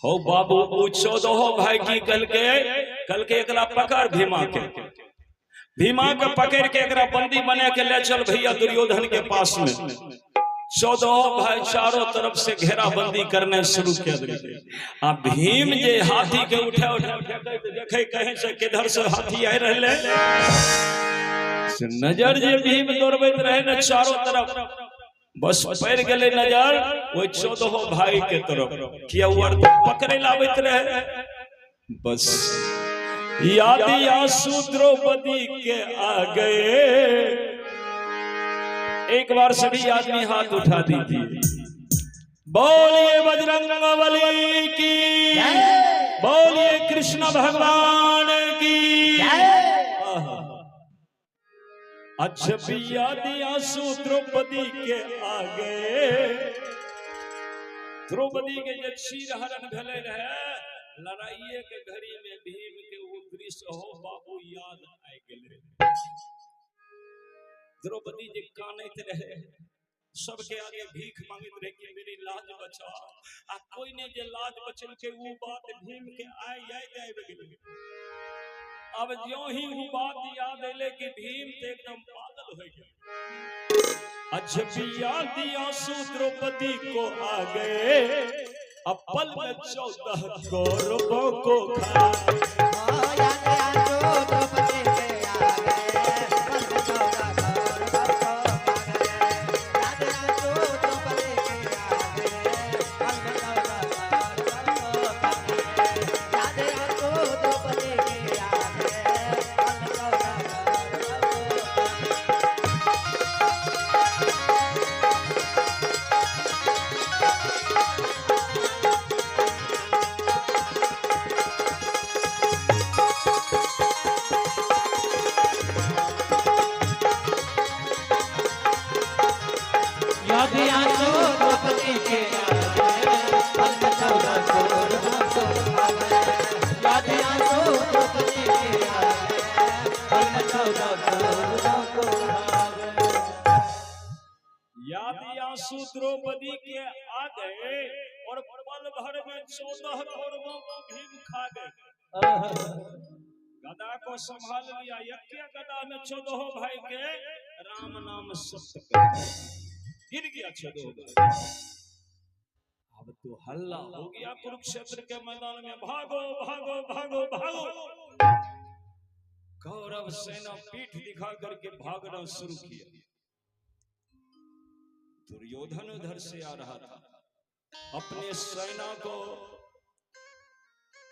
हो बाबू पूछो दो हो भाई की कल के एकरा पकड़ भीमा के पकड़ के एकरा बंदी बने के ले चल भैया दुर्योधन के पास में। 14 भाई चारों तरफ से घेराबंदी करने शुरू कर दिए। अब भीम जे हाथी के उठे देखे कहीं से किधर से हाथी आए रहे नजर जे भीम दौड़बैत रहे न चारों तरफ बस पैर गले नजर वो 14 भाई के तरफ किया पकड़े लाबैत रहे। बस याद आंसू द्रौपदी के आ गए। एक बार सभी आदमी हाथ उठा दीजिए। बोलिए बजरंगबली की, बोलिए कृष्ण भगवान की। अच्छा याद आंसू द्रौपदी के आ गए। द्रौपदी के जे क्षीर हरण भेले रहे लड़ाइये के घड़ी में भीम के वो दृश्य हो बाबू याद आ गए। द्रौपदी जी कानैत रहे, सबके आगे भीख मांगत रहे कि मेरी लाज बचा। आ कोई ने जे लाज बचल के वो बात भीम के याद आबि गेल। अब ज्यों ही वो बात याद आइले कि भीम तो एकदम पागल हो गए। अच्छा याद आंसू द्रौपदी को आ गए। अब पल में 14 कौरवों को खा द्रौपदी के आ गए और पल भर में 14 कौरवों को भीम खा गए। गदा को संभाल लिया। एक गदा में 14 भाई के राम नाम सत्य गिर गया 14। अब तो हल्ला हो गया कुरुक्षेत्र के मैदान में। भागो भागो भागो भागो। कौरव सेना पीठ दिखा करके भागना शुरू किया। दुर्योधन उधर से आ रहा था, अपने सेना को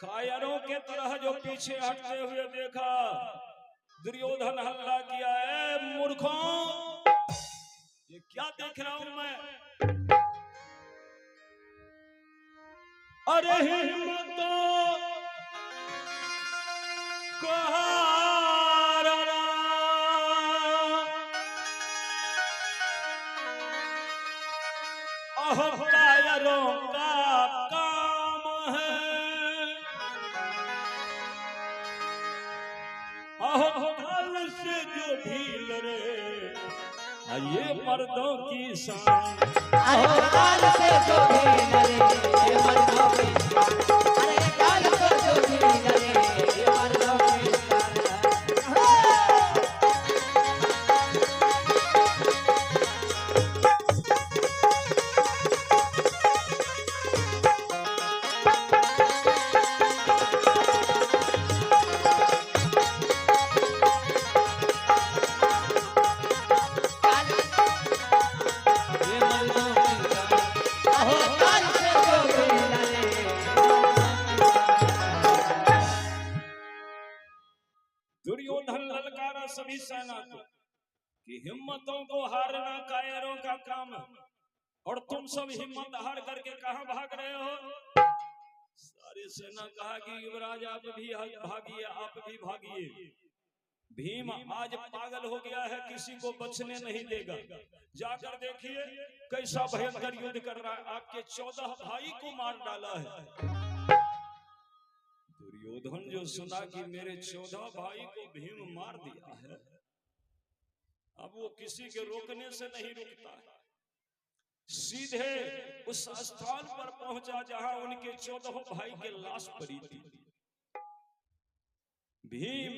कायरों के तरह जो पीछे हटते हुए देखा। दुर्योधन हल्ला किया, है मूर्खों, ये क्या देख रहा हूं मैं? अरे हिम्मतों को कायरों का काम है। काल से जो भी लड़े ये मर्दों की शान। काल से जो भी लड़े ये मर्दों की शान। अरे काल से जो भी लड़े ये मर्दों की शान। सभी सेना को कि हिम्मतों को हारना कायरों का काम है और तुम सब हिम्मत हार करके कहां भाग रहे हो? सारी सेना कहा कि युवराज आप भी भागिए, आप भी भागिए। भीम आज पागल हो गया है, किसी को बचने नहीं देगा। जाकर देखिए कैसा भयंकर युद्ध कर रहा है। आपके 14 भाई को मार डाला है। दुर्योधन जो सुना कि मेरे 14 भाई को भीम मार दिया है, अब वो किसी के रोकने से नहीं रुकता है। सीधे उस स्थान पर पहुंचा जहां उनके 14 भाई के लाश पड़ी थी। भीम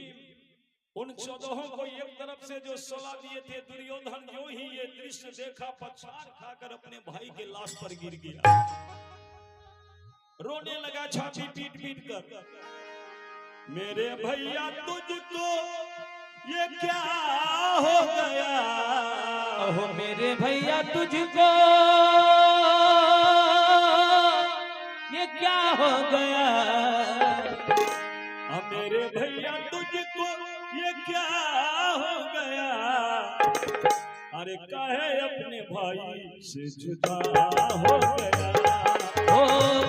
उन 14 को एक तरफ से जो सलाह दिए थे, दुर्योधन जो ही ये दृश्य देखा, पछाड़ खाकर अपने भाई के लाश पर गिर गया, रोने लगा छाती पीट पीट कर, मेरे भैया तुझको ये क्या हो गया, ओहो मेरे भैया तुझको ये क्या हो गया, मेरे भैया तुझको ये क्या हो गया, अरे काहे अपने भाई से जुदा हो गया, ओ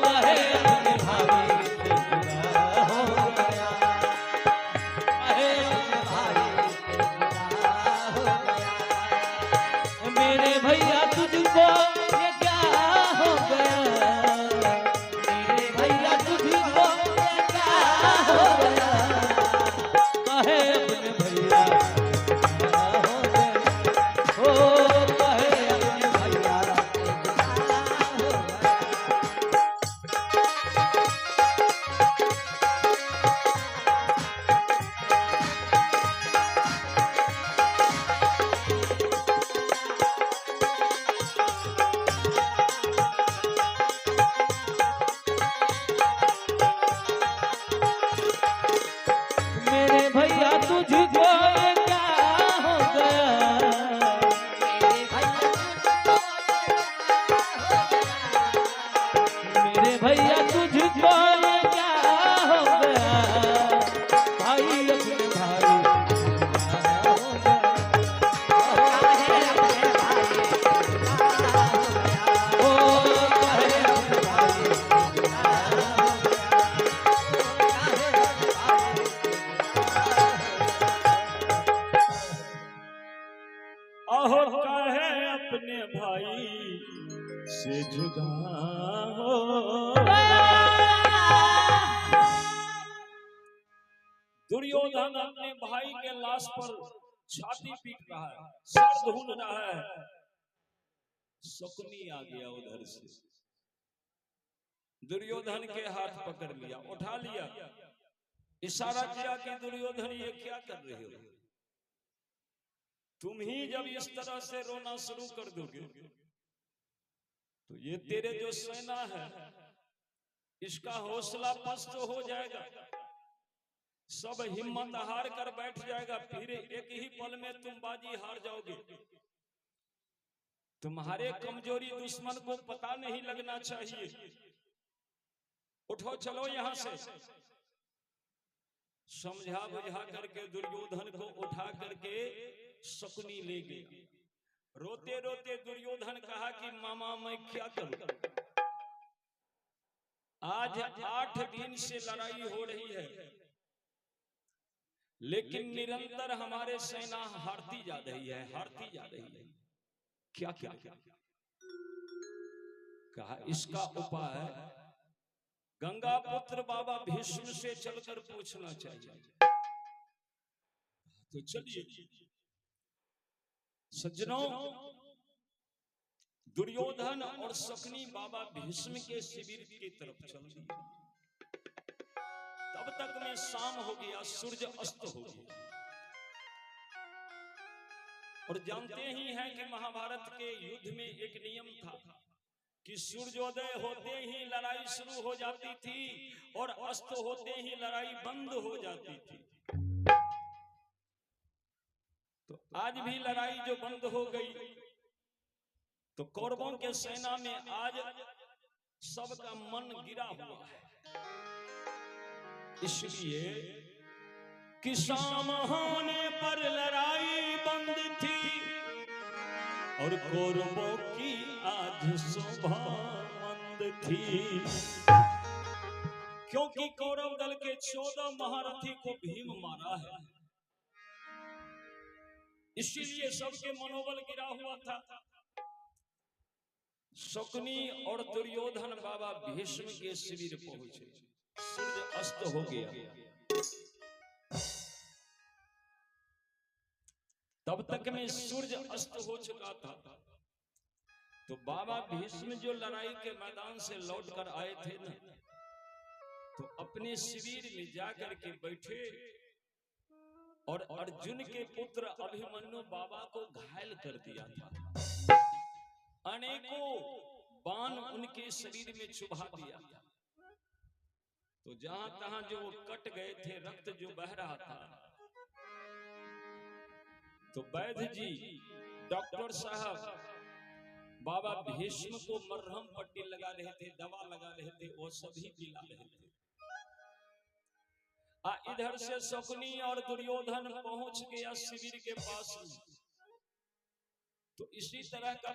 काहे अपने भाई से जुदा हो गया, काहे अपने भाई से जुदा हो गया, मेरे भैया तुझको ये क्या हो गया, मेरे भैया तुझको ये क्या हो गया, काहे अपने भैया जुदा हो गया, ओ काहे अपने भैया जुदा हो गया। मेरे भैया तुझको ये क्या हो गया, मेरे भैया तुझको ये क्या हो गया, भाई अपने भाई जुदा हो गया, ओ काहे अपने भाई जुदा हो आहो काहे अपने भाई से जुदा हो दुर्योधन अपने भाई के लाश पर छाती पीट रहा है, सर ढूंढ रहा है, शकुनी आ गया उधर से, दुर्योधन के हाथ पकड़ लिया, उठा लिया, इशारा किया कि दुर्योधन ये क्या कर रहे हो, तुम ही जब इस तरह से रोना शुरू कर दोगे तो ये तेरे जो सेना है इसका हौसला पस्त हो जाएगा, सब हिम्मत हार कर बैठ जाएगा, फिर एक ही पल में तुम बाजी हार जाओगे, तुम्हारे कमजोरी दुश्मन को पता नहीं लगना चाहिए, उठो चलो यहां से। समझा बुझा करके दुर्योधन को उठा करके शकुनी ले गया, रोते रोते दुर्योधन कहा कि मामा मैं क्या करूं, आज 8 दिन से लड़ाई हो रही है लेकिन निरंतर हमारे सेना हारती जा रही है, हारती जा रही है, क्या क्या क्या कहा इसका उपाय गंगा पुत्र बाबा भीष्म से चलकर पूछना चाहिए। तो चलिए सज्जनों, दुर्योधन और शकुनी बाबा भीष्म के शिविर की तरफ चल दिए। तब तक में शाम हो गया, सूर्य अस्त हो गया, और जानते ही हैं कि महाभारत के युद्ध में एक नियम था कि सूर्योदय होते ही लड़ाई शुरू हो जाती थी और अस्त होते ही लड़ाई बंद हो जाती थी। तो आज भी लड़ाई जो बंद हो गई, तो कौरवों के सेना में आज सबका मन गिरा हुआ है, इसलिए कि शाम होने पर लड़ाई बंद थी और कौरवों की आज सुबह मंद थी, क्योंकि कौरव दल के 14 महारथी को भीम मारा है, इसीलिए सबके मनोबल गिरा हुआ था। शकुनी और दुर्योधन बाबा भीष्म के शिविर पहुंचे, सूर्य अस्त हो गया, तब तक में सूर्य अस्त हो चुका था। तो बाबा भीष्म जो लड़ाई के मैदान से लौट कर आए थे ना, तो अपने शिविर में जाकर के बैठे और अर्जुन के पुत्र अभिमन्यु बाबा को घायल कर दिया था। अनेकों बाण उनके शरीर में चुभा दिया था। तो जहां तहां जो कट गए थे, रक्त जो बह रहा था, तो वैद्य जी, डॉक्टर साहब बाबा भीष्म को मरहम पट्टी लगा रहे थे, दवा लगा रहे थे, वो सभी पिला रहे थे। इधर से शकुनी और दुर्योधन पहुंच गया शिविर के पास में। तो इसी तरह का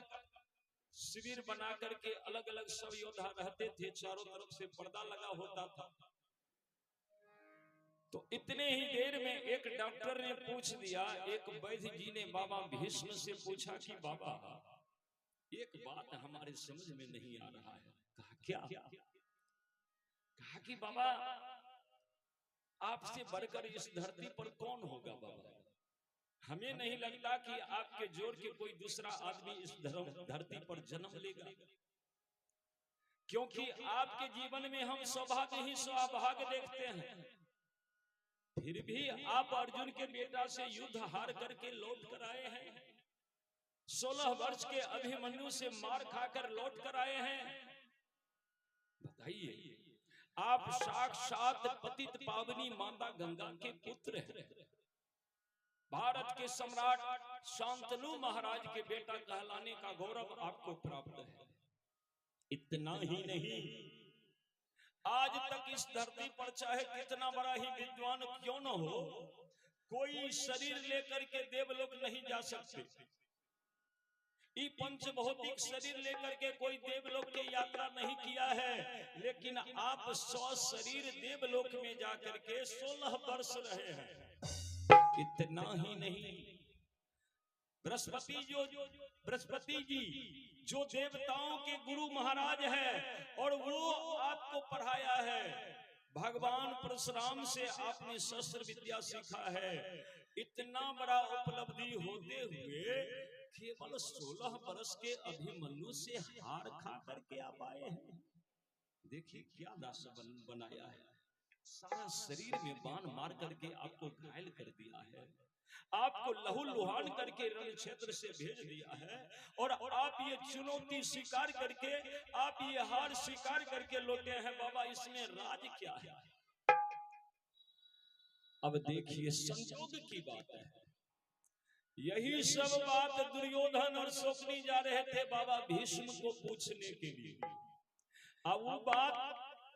शिविर बना करके अलग अलग सब योद्धा रहते थे, चारों तरफ से पर्दा लगा होता था। तो इतने ही देर में एक डॉक्टर ने पूछ दिया, एक वैद्य जी ने बाबा भीष्म से पूछा कि बाबा एक बात हमारे समझ में नहीं आ रहा है। कहा क्या? कहा कि बाबा आपसे बढ़कर इस धरती पर कौन होगा बाबा? हमें नहीं लगता कि आपके जोर के कोई दूसरा आदमी इस धरती पर जन्म लेगा, क्योंकि आपके जीवन में हम सौभाग्य ही सौभाग्य देखते हैं। फिर भी आप अर्जुन के बेटा से युद्ध हार करके लौट कर आए हैं, 16 वर्ष के अभिमन्यु से मार खाकर लौट कर आए हैं। बताइए, आप साक्षात पतित पावनी माता गंगा के पुत्र हैं, भारत के सम्राट शांतनु महाराज के बेटा कहलाने का गौरव आपको प्राप्त है। इतना ही नहीं, आज तक इस धरती पर चाहे कितना बड़ा ही विद्वान क्यों न हो, कोई शरीर लेकर के देवलोक नहीं जा सकते। ये पंच भौतिक शरीर लेकर के कोई देवलोक की यात्रा नहीं किया है, लेकिन आप 100 शरीर देवलोक में जाकर के 16 वर्ष रहे हैं। इतना ही नहीं, बृहस्पति जी जो देवताओं के गुरु महाराज है, और वो आपको पढ़ाया है। भगवान परशुराम से आपने शस्त्र विद्या सीखा है। इतना बड़ा उपलब्धि होते हुए केवल 16 वर्ष के अभिमन्यु से हार खा करके आप आए हैं। देखिए क्या दास बनाया है, सारा शरीर में बाण मार करके आपको घायल कर दिया है, आपको लहू लुहान करके रण क्षेत्र से भेज दिया है, और आप ये चुनौती स्वीकार करके, आप ये हार स्वीकार करके लौटे हैं। बाबा इसमें राज क्या है? अब देखिए संयोग की बात है, यही सब बात दुर्योधन और शकुनी जा रहे थे बाबा भीष्म को पूछने के लिए। अब वो बात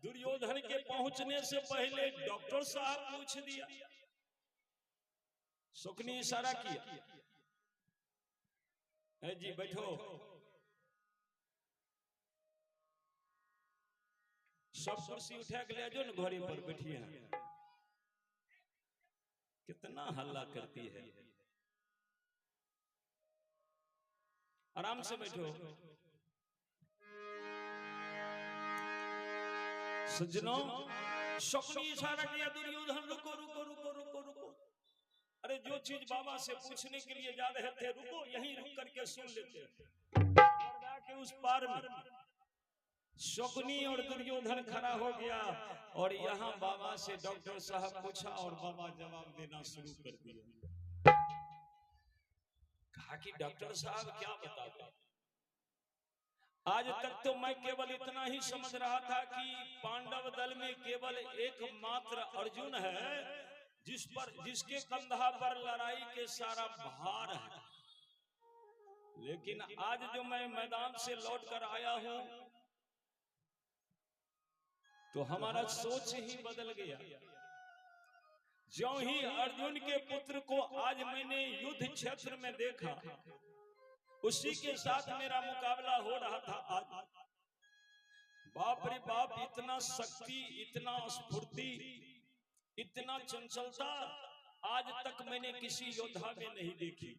दुर्योधन के पहुंचने से पहले डॉक्टर साहब पूछ दिया। शकुनी इशारा किया, है जी बैठो। सब कुर्सी उठा के ले जाओ ना, घोड़े पर बैठिए हैं। कितना हल्ला करती है, आराम से बैठो। सज्जनों, शकुनी इशारा किया, दुर्योधन रुको रुको रुको रुको रुको। अरे जो चीज बाबा से पूछने के लिए जा रहे थे, रुको, यहीं रुक करके सुन लेते हैं। पर्दा के उस पार में शकुनी और दुर्योधन खड़ा हो गया, और यहाँ बाबा से डॉक्टर साहब पूछा, और बाबा जवाब देना शुरू कर दिया। कहा कि डॉक्टर साहब क्या बताते, आज तक तो मैं केवल इतना ही समझ रहा था कि पांडव दल में केवल एकमात्र अर्जुन है जिसके कंधा पर लड़ाई के सारा भार है। लेकिन आज जो मैं मैदान से लौट कर आया हूं, तो हमारा सोच ही बदल गया। ज्यों ही अर्जुन के पुत्र को आज मैंने युद्ध क्षेत्र में देखा, उसी के साथ मेरा मुकाबला हो रहा था। आज बाप रे बाप, इतना शक्ति, इतना स्फूर्ति, इतना चंचलता आज तक मैंने किसी योद्धा में नहीं देखी।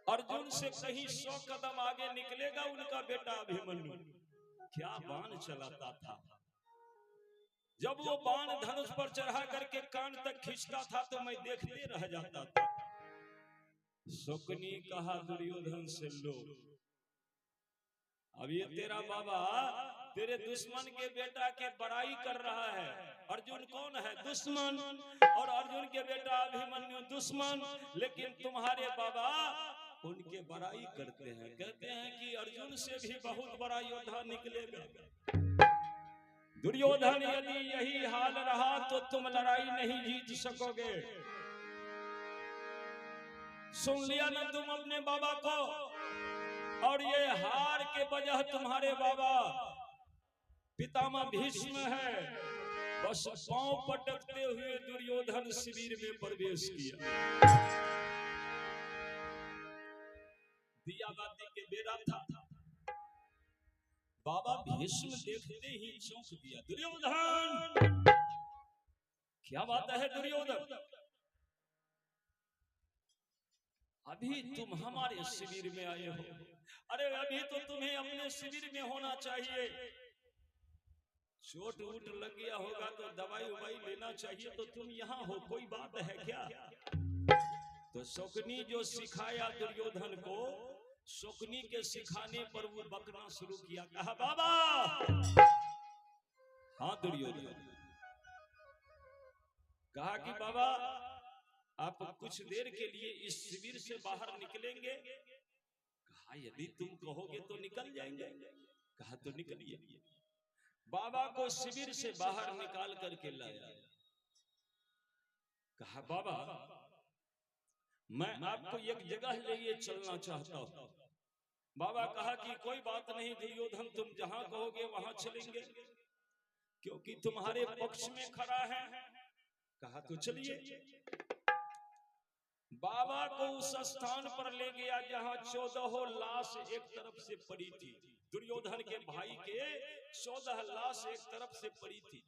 अर्जुन से कहीं 100 कदम आगे निकलेगा उनका बेटा अभिमन्यु। क्या बाण चलाता था, जब वो बाण धनुष पर चढ़ा करके कान तक खींचता था तो मैं देखते रह जाता था। शकुनी कहा दुर्योधन से, लो अब ये तेरा बाबा तेरे दुश्मन के बेटा के बड़ाई कर रहा है। अर्जुन कौन है? दुश्मन। और अर्जुन के बेटा अभिमन्यु दुश्मन, लेकिन तुम्हारे बाबा उनके बड़ाई करते हैं। कहते हैं कि अर्जुन से भी बहुत बड़ा योद्धा निकलेगा। दुर्योधन यदि यही हाल रहा तो तुम लड़ाई नहीं जीत सकोगे। सुन लिया ना तुम अपने बाबा को? और ये हार के वजह तुम्हारे बाबा पितामह भीष्म है। बस पांव पटकते हुए दुर्योधन शिविर में प्रवेश किया। दियाबाती के बेरा था। बाबा भीष्म देखते ही चौंक दिया। दुर्योधन! क्या बात है दुर्योधन? अभी तुम हमारे शिविर में आए हो? अरे अभी तो तुम्हें अपने शिविर में होना चाहिए। चोट वोट लग गया होगा तो दवाई उवाई लेना चाहिए, तो तुम यहाँ हो। कोई बात है क्या? तो शकुनी जो सिखाया दुर्योधन को, शकुनी के सिखाने पर वो बकना शुरू किया। कहा बाबा! हाँ दुर्योधन। कहा कि बाबा आप कुछ देर के लिए इस शिविर से बाहर निकलेंगे? कहा यदि तुम कहोगे तो निकल जाएंगे। कहा तो निकलिए। बाबा को शिविर से बाहर निकाल करके लाया। कहा बाबा मैं आपको एक जगह ले ये चलना चाहता हूं। बाबा कहा कि कोई बात नहीं दुर्योधन, तुम जहां कहोगे वहां चलेंगे, क्योंकि तुम्हारे पक्ष में खड़ा है। कहा तो चलिए। बाबा को उस स्थान पर ले गया जहां 14 लाश एक तरफ से पड़ी थी। दुर्योधन के भाई के 14 लाश एक तरफ से पड़ी थी।